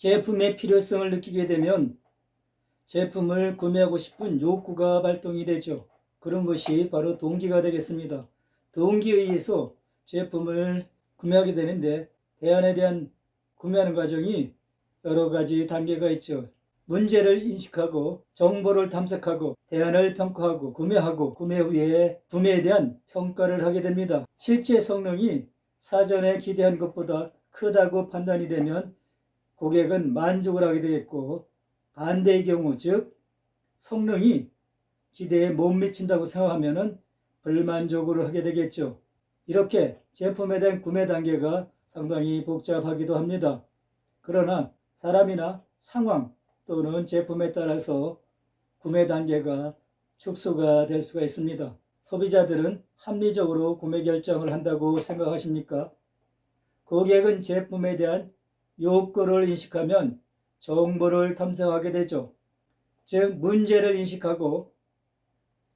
제품의 필요성을 느끼게 되면 제품을 구매하고 싶은 욕구가 발동이 되죠. 그런 것이 바로 동기가 되겠습니다. 동기에 의해서 제품을 구매하게 되는데 대안에 대한 구매하는 과정이 여러 가지 단계가 있죠. 문제를 인식하고 정보를 탐색하고 대안을 평가하고 구매하고 구매 후에 구매에 대한 평가를 하게 됩니다. 실제 성능이 사전에 기대한 것보다 크다고 판단이 되면 고객은 만족을 하게 되겠고, 반대의 경우 즉 성능이 기대에 못 미친다고 생각하면 불만족을 하게 되겠죠. 이렇게 제품에 대한 구매 단계가 상당히 복잡하기도 합니다. 그러나 사람이나 상황 또는 제품에 따라서 구매 단계가 축소가 될 수가 있습니다. 소비자들은 합리적으로 구매 결정을 한다고 생각하십니까? 고객은 제품에 대한 욕구를 인식하면 정보를 탐색하게 되죠. 즉 문제를 인식하고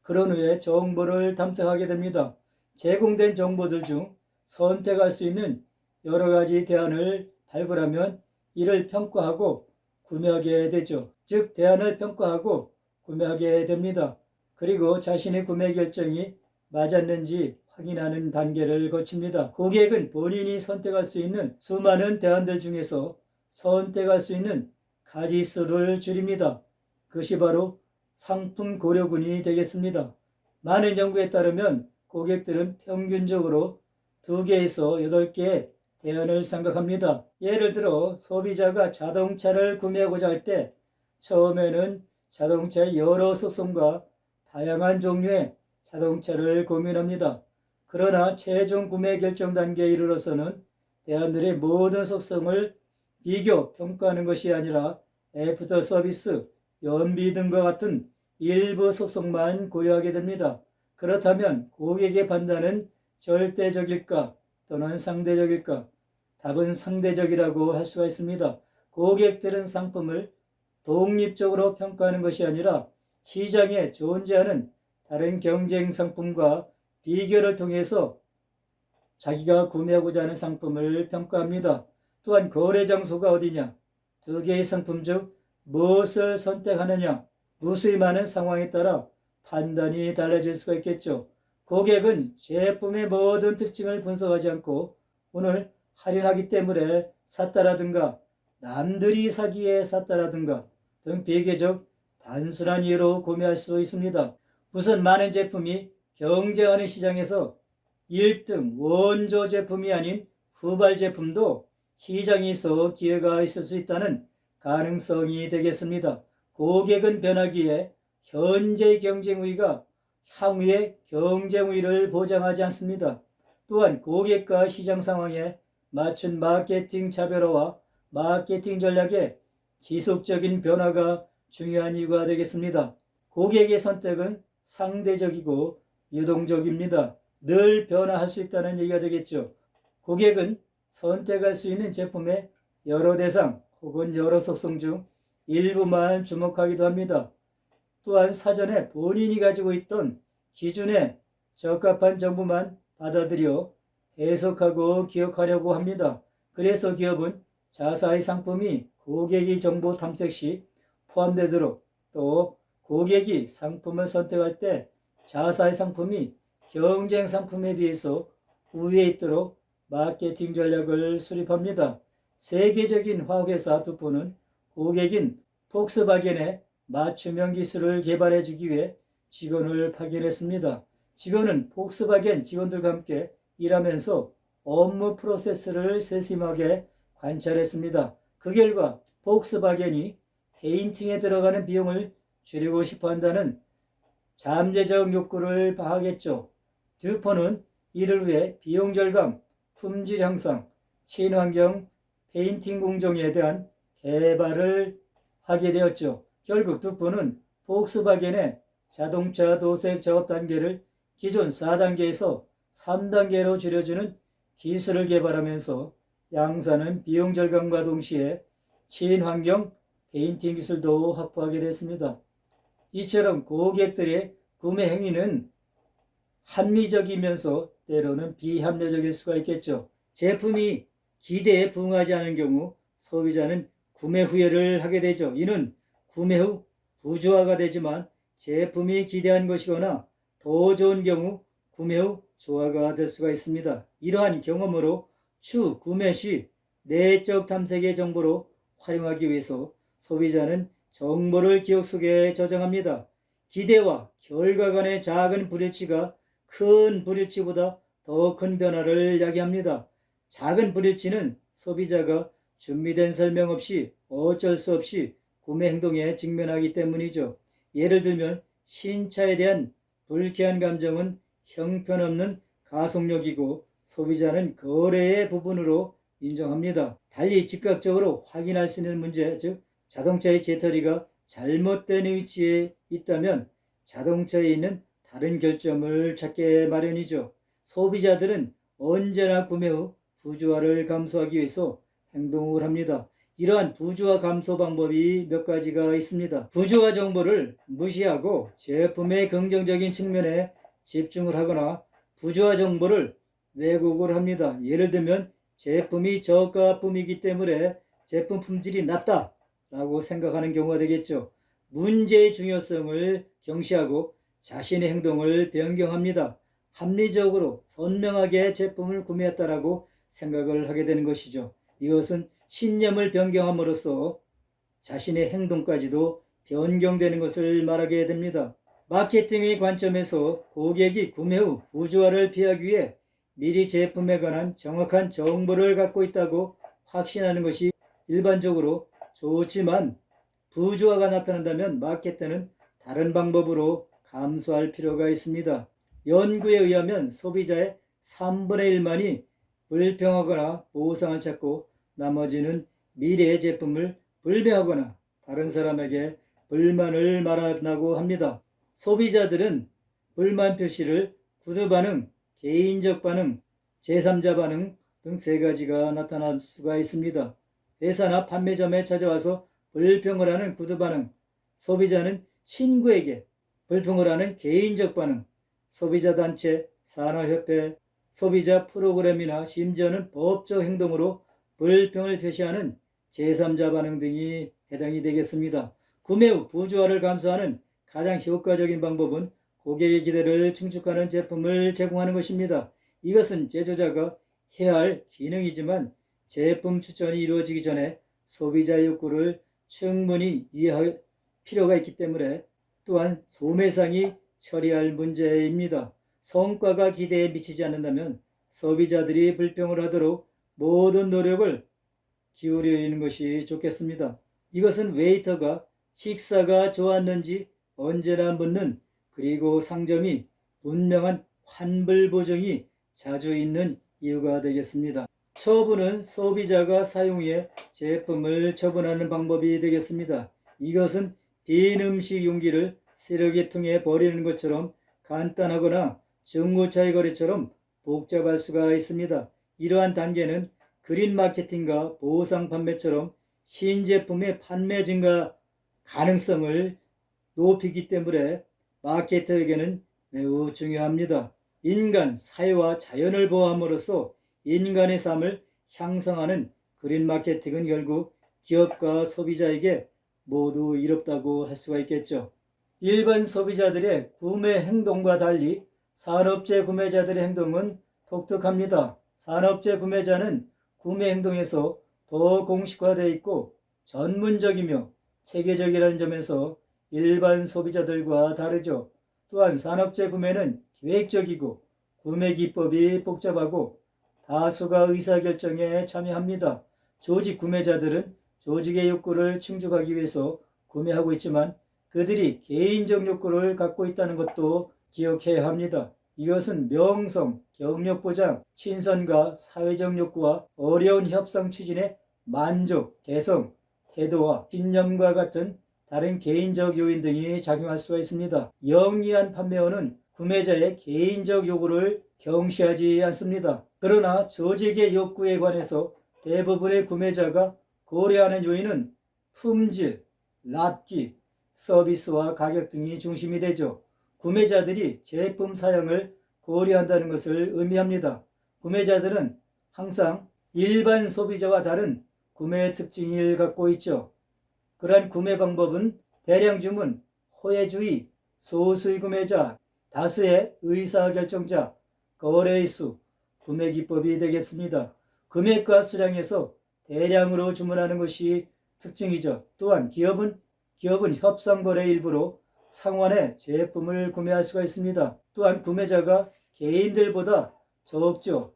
그런 후에 정보를 탐색하게 됩니다. 제공된 정보들 중 선택할 수 있는 여러 가지 대안을 발굴하면 이를 평가하고 구매하게 되죠. 즉 대안을 평가하고 구매하게 됩니다. 그리고 자신의 구매 결정이 맞았는지 확인하는 단계를 거칩니다. 고객은 본인이 선택할 수 있는 수많은 대안들 중에서 선택할 수 있는 가지수를 줄입니다. 그것이 바로 상품 고려군이 되겠습니다. 많은 연구에 따르면 고객들은 평균적으로 2개에서 8개의 대안을 생각합니다. 예를 들어 소비자가 자동차를 구매하고자 할 때 처음에는 자동차의 여러 속성과 다양한 종류의 자동차를 고민합니다. 그러나 최종 구매 결정 단계에 이르러서는 대안들의 모든 속성을 비교, 평가하는 것이 아니라 애프터 서비스, 연비 등과 같은 일부 속성만 고려하게 됩니다. 그렇다면 고객의 판단은 절대적일까 또는 상대적일까? 답은 상대적이라고 할 수가 있습니다. 고객들은 상품을 독립적으로 평가하는 것이 아니라 시장에 존재하는 다른 경쟁 상품과 비교를 통해서 자기가 구매하고자 하는 상품을 평가합니다. 또한 거래 장소가 어디냐, 2개의 상품 중 무엇을 선택하느냐, 무수히 많은 상황에 따라 판단이 달라질 수가 있겠죠. 고객은 제품의 모든 특징을 분석하지 않고 오늘 할인하기 때문에 샀다라든가 남들이 사기에 샀다라든가 등 비교적 단순한 이유로 구매할 수도 있습니다. 우선 많은 제품이 경쟁하는 시장에서 1등 원조 제품이 아닌 후발 제품도 시장에 있어 기회가 있을 수 있다는 가능성이 되겠습니다. 고객은 변하기에 현재 경쟁 우위가 향후의 경쟁 우위를 보장하지 않습니다. 또한 고객과 시장 상황에 맞춘 마케팅 차별화와 마케팅 전략의 지속적인 변화가 중요한 이유가 되겠습니다. 고객의 선택은 상대적이고 유동적입니다. 늘 변화할 수 있다는 얘기가 되겠죠. 고객은 선택할 수 있는 제품의 여러 대상 혹은 여러 속성 중 일부만 주목하기도 합니다. 또한 사전에 본인이 가지고 있던 기준에 적합한 정보만 받아들여 해석하고 기억하려고 합니다. 그래서 기업은 자사의 상품이 고객이 정보 탐색 시 포함되도록 또 고객이 상품을 선택할 때 자사의 상품이 경쟁 상품에 비해서 우위에 있도록 마케팅 전략을 수립합니다. 세계적인 화학회사 두포는 고객인 폭스바겐의 맞춤형 기술을 개발해 주기 위해 직원을 파견했습니다. 직원은 폭스바겐 직원들과 함께 일하면서 업무 프로세스를 세심하게 관찰했습니다. 그 결과 폭스바겐이 페인팅에 들어가는 비용을 줄이고 싶어 한다는 잠재적 욕구를 파악했죠. 듀포는 이를 위해 비용 절감, 품질 향상, 친환경 페인팅 공정에 대한 개발을 하게 되었죠. 결국 듀포는 폭스바겐의 자동차 도색 작업 단계를 기존 4단계에서 3단계로 줄여주는 기술을 개발하면서 양산은 비용 절감과 동시에 친환경 페인팅 기술도 확보하게 됐습니다. 이처럼 고객들의 구매 행위는 합리적이면서 때로는 비합리적일 수가 있겠죠. 제품이 기대에 부응하지 않은 경우 소비자는 구매 후회를 하게 되죠. 이는 구매 후 부조화가 되지만 제품이 기대한 것이거나 더 좋은 경우 구매 후 조화가 될 수가 있습니다. 이러한 경험으로 추 구매 시 내적 탐색의 정보로 활용하기 위해서 소비자는 정보를 기억 속에 저장합니다. 기대와 결과 간의 작은 불일치가 큰 불일치보다 더 큰 변화를 야기합니다. 작은 불일치는 소비자가 준비된 설명 없이 어쩔 수 없이 구매 행동에 직면하기 때문이죠. 예를 들면 신차에 대한 불쾌한 감정은 형편없는 가속력이고 소비자는 거래의 부분으로 인정합니다. 달리 즉각적으로 확인할 수 있는 문제, 즉 자동차의 배터리가 잘못된 위치에 있다면 자동차에 있는 다른 결점을 찾게 마련이죠. 소비자들은 언제나 구매 후 부조화를 감소하기 위해서 행동을 합니다. 이러한 부조화 감소 방법이 몇 가지가 있습니다. 부조화 정보를 무시하고 제품의 긍정적인 측면에 집중을 하거나 부조화 정보를 왜곡을 합니다. 예를 들면 제품이 저가품이기 때문에 제품 품질이 낮다 라고 생각하는 경우가 되겠죠. 문제의 중요성을 경시하고 자신의 행동을 변경합니다. 합리적으로 선명하게 제품을 구매했다라고 생각을 하게 되는 것이죠. 이것은 신념을 변경함으로써 자신의 행동까지도 변경되는 것을 말하게 됩니다. 마케팅의 관점에서 고객이 구매 후 부조화를 피하기 위해 미리 제품에 관한 정확한 정보를 갖고 있다고 확신하는 것이 일반적으로 좋지만 부조화가 나타난다면 마케터는 다른 방법으로 감수할 필요가 있습니다. 연구에 의하면 소비자의 3분의 1만이 불평하거나 보상을 찾고 나머지는 미래의 제품을 불매하거나 다른 사람에게 불만을 말한다고 합니다. 소비자들은 불만 표시를 구두 반응, 개인적 반응, 제3자 반응 등 세 가지가 나타날 수가 있습니다. 회사나 판매점에 찾아와서 불평을 하는 구두 반응, 소비자는 친구에게 불평을 하는 개인적 반응, 소비자단체, 산업협회, 소비자 프로그램이나 심지어는 법적 행동으로 불평을 표시하는 제3자 반응 등이 해당이 되겠습니다. 구매 후 부조화를 감소하는 가장 효과적인 방법은 고객의 기대를 충족하는 제품을 제공하는 것입니다. 이것은 제조자가 해야 할 기능이지만 제품 추천이 이루어지기 전에 소비자 욕구를 충분히 이해할 필요가 있기 때문에 또한 소매상이 처리할 문제입니다. 성과가 기대에 미치지 않는다면 소비자들이 불평을 하도록 모든 노력을 기울이는 것이 좋겠습니다. 이것은 웨이터가 식사가 좋았는지 언제나 묻는, 그리고 상점이 분명한 환불 보증이 자주 있는 이유가 되겠습니다. 처분은 소비자가 사용 후에 제품을 처분하는 방법이 되겠습니다. 이것은 빈 음식 용기를 쓰레기통에 버리는 것처럼 간단하거나 중고차의 거래처럼 복잡할 수가 있습니다. 이러한 단계는 그린 마케팅과 보상 판매처럼 신제품의 판매 증가 가능성을 높이기 때문에 마케터에게는 매우 중요합니다. 인간, 사회와 자연을 보호함으로써 인간의 삶을 향상하는 그린 마케팅은 결국 기업과 소비자에게 모두 이롭다고 할 수가 있겠죠. 일반 소비자들의 구매 행동과 달리 산업재 구매자들의 행동은 독특합니다. 산업재 구매자는 구매 행동에서 더 공식화되어 있고 전문적이며 체계적이라는 점에서 일반 소비자들과 다르죠. 또한 산업재 구매는 계획적이고 구매 기법이 복잡하고 다수가 의사결정에 참여합니다. 조직 구매자들은 조직의 욕구를 충족하기 위해서 구매하고 있지만 그들이 개인적 욕구를 갖고 있다는 것도 기억해야 합니다. 이것은 명성, 경력 보장, 친선과 사회적 욕구와 어려운 협상 추진의 만족, 개성, 태도와 신념과 같은 다른 개인적 요인 등이 작용할 수가 있습니다. 영리한 판매원은 구매자의 개인적 요구를 경시하지 않습니다. 그러나 조직의 욕구에 관해서 대부분의 구매자가 고려하는 요인은 품질, 납기, 서비스와 가격 등이 중심이 되죠. 구매자들이 제품 사양을 고려한다는 것을 의미합니다. 구매자들은 항상 일반 소비자와 다른 구매 특징을 갖고 있죠. 그러한 구매 방법은 대량 주문, 호혜주의, 소수의 구매자, 다수의 의사결정자, 거래의 수, 구매 기법이 되겠습니다. 금액과 수량에서 대량으로 주문하는 것이 특징이죠. 또한 기업은 협상거래 일부로 상환해 제품을 구매할 수가 있습니다. 또한 구매자가 개인들보다 적죠.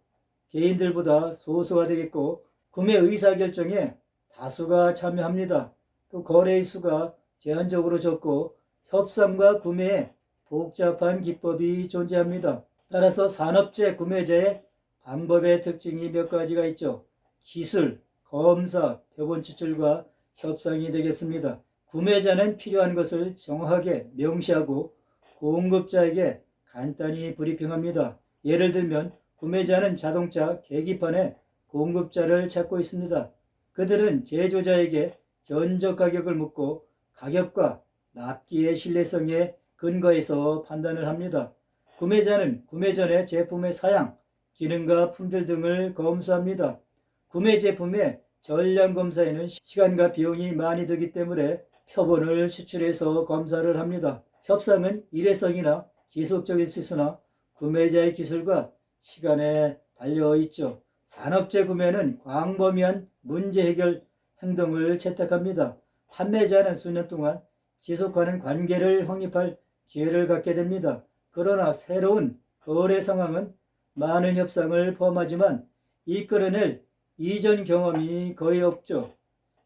개인들보다 소수화되겠고 구매 의사결정에 다수가 참여합니다. 또 거래의 수가 제한적으로 적고 협상과 구매에 복잡한 기법이 존재합니다. 따라서 산업재 구매자의 방법의 특징이 몇 가지가 있죠. 기술, 검사, 표본 추출과 협상이 되겠습니다. 구매자는 필요한 것을 정확하게 명시하고 공급자에게 간단히 브리핑합니다. 예를 들면 구매자는 자동차 계기판에 공급자를 찾고 있습니다. 그들은 제조자에게 견적 가격을 묻고 가격과 납기의 신뢰성에 근거해서 판단을 합니다. 구매자는 구매 전에 제품의 사양, 기능과 품질 등을 검수합니다. 구매 제품의 전량 검사에는 시간과 비용이 많이 들기 때문에 표본을 추출해서 검사를 합니다. 협상은 일회성이나 지속적인 실수나 구매자의 기술과 시간에 달려있죠. 산업재 구매는 광범위한 문제 해결 행동을 채택합니다. 판매자는 수년 동안 지속하는 관계를 확립할 기회를 갖게 됩니다. 그러나 새로운 거래 상황은 많은 협상을 포함하지만 이끌어낼 이전 경험이 거의 없죠.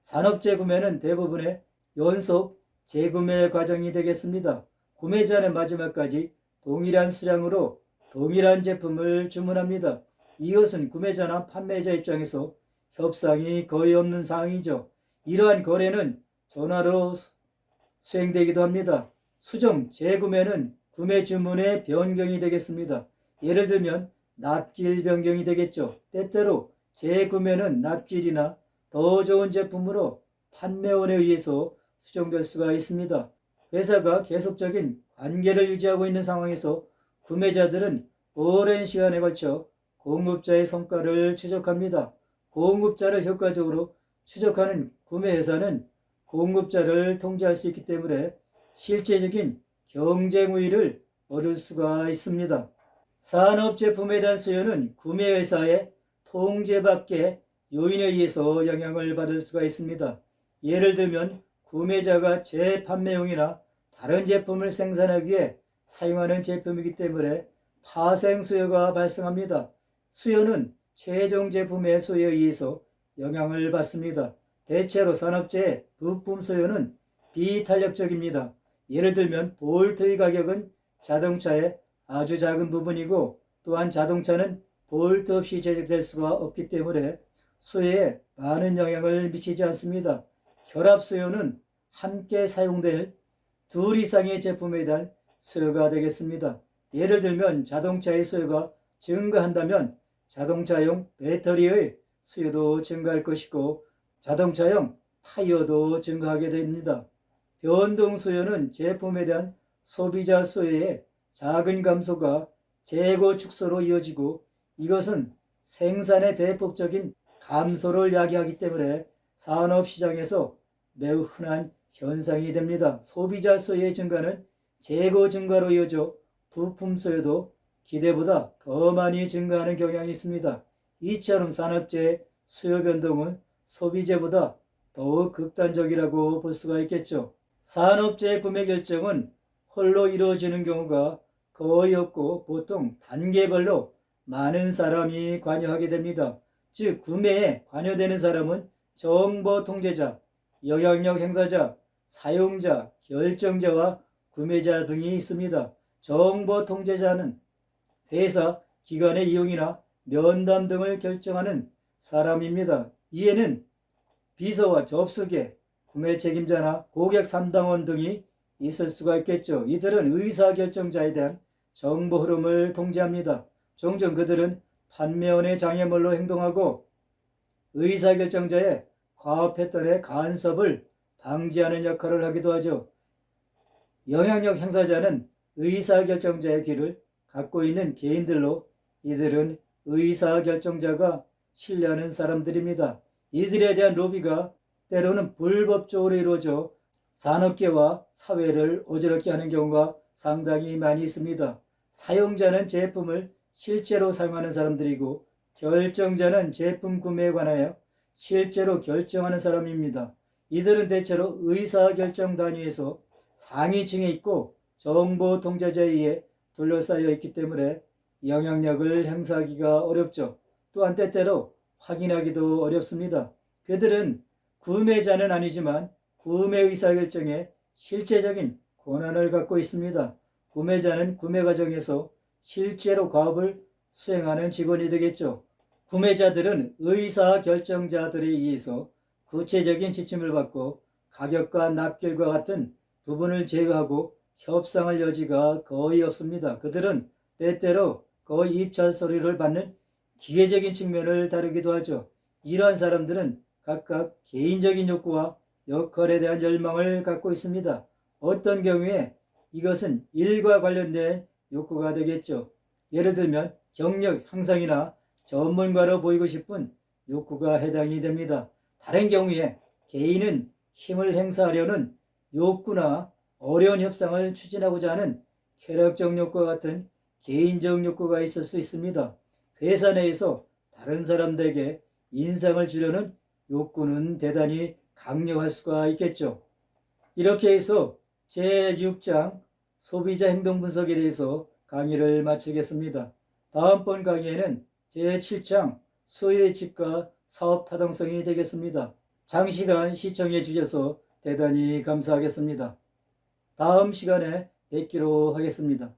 산업재 구매는 대부분의 연속 재구매 과정이 되겠습니다. 구매자는 마지막까지 동일한 수량으로 동일한 제품을 주문합니다. 이것은 구매자나 판매자 입장에서 협상이 거의 없는 상황이죠. 이러한 거래는 전화로 수행되기도 합니다. 수정, 재구매는 구매 주문의 변경이 되겠습니다. 예를 들면 납기일 변경이 되겠죠. 때때로 재구매는 납기일이나 더 좋은 제품으로 판매원에 의해서 수정될 수가 있습니다. 회사가 계속적인 관계를 유지하고 있는 상황에서 구매자들은 오랜 시간에 걸쳐 공급자의 성과를 추적합니다. 공급자를 효과적으로 추적하는 구매회사는 공급자를 통제할 수 있기 때문에 실제적인 경쟁 우위를 얻을 수가 있습니다. 산업 제품에 대한 수요는 구매회사의 통제 밖의 요인에 의해서 영향을 받을 수가 있습니다. 예를 들면 구매자가 재판매용이나 다른 제품을 생산하기 위해 사용하는 제품이기 때문에 파생 수요가 발생합니다. 수요는 최종 제품의 수요에 의해서 영향을 받습니다. 대체로 산업재의 부품 수요는 비탄력적입니다. 예를 들면 볼트의 가격은 자동차의 아주 작은 부분이고 또한 자동차는 볼트 없이 제작될 수가 없기 때문에 수요에 많은 영향을 미치지 않습니다. 결합 수요는 함께 사용될 둘 이상의 제품에 대한 수요가 되겠습니다. 예를 들면 자동차의 수요가 증가한다면 자동차용 배터리의 수요도 증가할 것이고 자동차용 타이어도 증가하게 됩니다. 변동 수요는 제품에 대한 소비자 수요의 작은 감소가 재고 축소로 이어지고 이것은 생산의 대폭적인 감소를 야기하기 때문에 산업시장에서 매우 흔한 현상이 됩니다. 소비자 수요의 증가는 재고 증가로 이어져 부품 수요도 기대보다 더 많이 증가하는 경향이 있습니다. 이처럼 산업재의 수요 변동은 소비재보다 더욱 극단적이라고 볼 수가 있겠죠. 산업재 구매 결정은 홀로 이루어지는 경우가 거의 없고 보통 단계별로 많은 사람이 관여하게 됩니다. 즉 구매에 관여되는 사람은 정보 통제자, 영향력 행사자, 사용자, 결정자와 구매자 등이 있습니다. 정보 통제자는 회사, 기관의 이용이나 면담 등을 결정하는 사람입니다. 이에는 비서와 접수계, 구매 책임자나 고객 상담원 등이 있을 수가 있겠죠. 이들은 의사결정자에 대한 정보 흐름을 통제합니다. 종종 그들은 판매원의 장애물로 행동하고 의사결정자의 과업 패턴의 간섭을 방지하는 역할을 하기도 하죠. 영향력 행사자는 의사결정자의 귀를 갖고 있는 개인들로 이들은 의사결정자가 신뢰하는 사람들입니다. 이들에 대한 로비가 때로는 불법적으로 이루어져 산업계와 사회를 어지럽게 하는 경우가 상당히 많이 있습니다. 사용자는 제품을 실제로 사용하는 사람들이고 결정자는 제품 구매에 관하여 실제로 결정하는 사람입니다. 이들은 대체로 의사결정 단위에서 상위층에 있고 정보 통제자에 의해 둘러싸여 있기 때문에 영향력을 행사하기가 어렵죠. 또한 때때로 확인하기도 어렵습니다. 그들은 구매자는 아니지만 구매 의사결정에 실제적인 권한을 갖고 있습니다. 구매자는 구매 과정에서 실제로 과업을 수행하는 직원이 되겠죠. 구매자들은 의사결정자들에 의해서 구체적인 지침을 받고 가격과 납기일과 같은 부분을 제외하고 협상할 여지가 거의 없습니다. 그들은 때때로 거의 입찰 서류를 받는 기계적인 측면을 다루기도 하죠. 이러한 사람들은 각각 개인적인 욕구와 역할에 대한 열망을 갖고 있습니다. 어떤 경우에 이것은 일과 관련된 욕구가 되겠죠. 예를 들면 경력 향상이나 전문가로 보이고 싶은 욕구가 해당이 됩니다. 다른 경우에 개인은 힘을 행사하려는 욕구나 어려운 협상을 추진하고자 하는 쾌락적 욕구와 같은 개인적 욕구가 있을 수 있습니다. 회사 내에서 다른 사람들에게 인상을 주려는 욕구는 대단히 강력할 수가 있겠죠. 이렇게 해서 제6장 소비자 행동 분석에 대해서 강의를 마치겠습니다. 다음번 강의에는 제7장 소유예측과 사업 타당성이 되겠습니다. 장시간 시청해 주셔서 대단히 감사하겠습니다. 다음 시간에 뵙기로 하겠습니다.